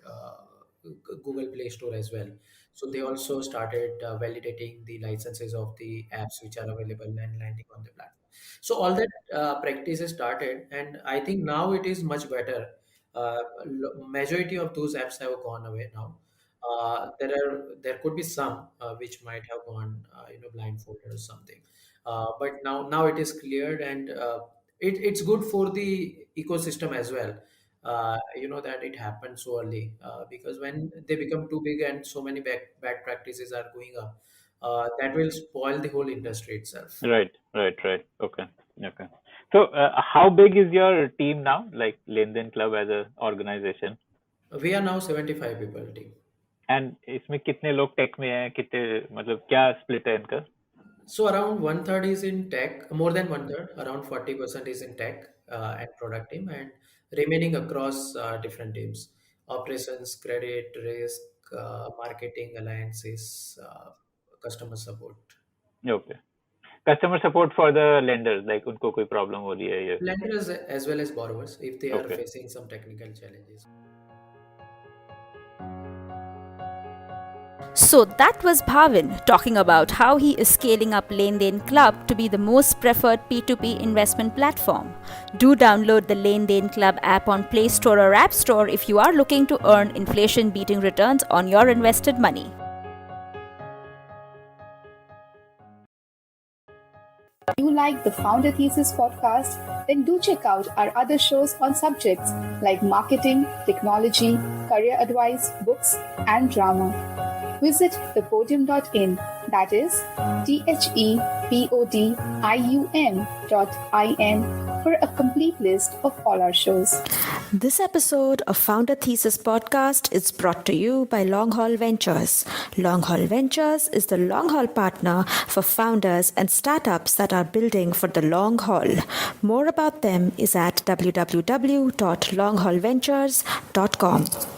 Google Play Store as well. So they also started validating the licenses of the apps which are available and landing on the platform. So all that practices started, and I think now it is much better. Majority of those apps have gone away now. There could be some which might have gone blindfolded or something, but now it is cleared, and it's good for the ecosystem as well. That it happened so early, because when they become too big and so many bad practices are going up, that will spoil the whole industry itself. right, right, right. Okay, okay. So how big is your team now? Like Lenden Club as a organization? We are now 75 people team. And इसमें कितने लोग take में हैं कितने मतलब क्या split है इनका So around one third is in tech, more than one third, around 40% is in tech and product team, and remaining across different teams: operations, credit, risk, marketing, alliances, customer support. Okay customer support for the lenders like उनको कोई problem हो रही है ये Lenders as well as borrowers, if they are okay facing some technical challenges. So that was Bhavin talking about how he is scaling up Lane Club to be the most preferred P2P investment platform. Do download the Lane Club app on Play Store or App Store if you are looking to earn inflation-beating returns on your invested money. If you like the Founder Thesis podcast, then do check out our other shows on subjects like marketing, technology, career advice, books, and drama. Visit thepodium.in, that is thepodium.in for a complete list of all our shows. This episode of Founder Thesis podcast is brought to you by Long Haul Ventures. Long Haul Ventures is the long haul partner for founders and startups that are building for the long haul. More about them is at www.longhaulventures.com.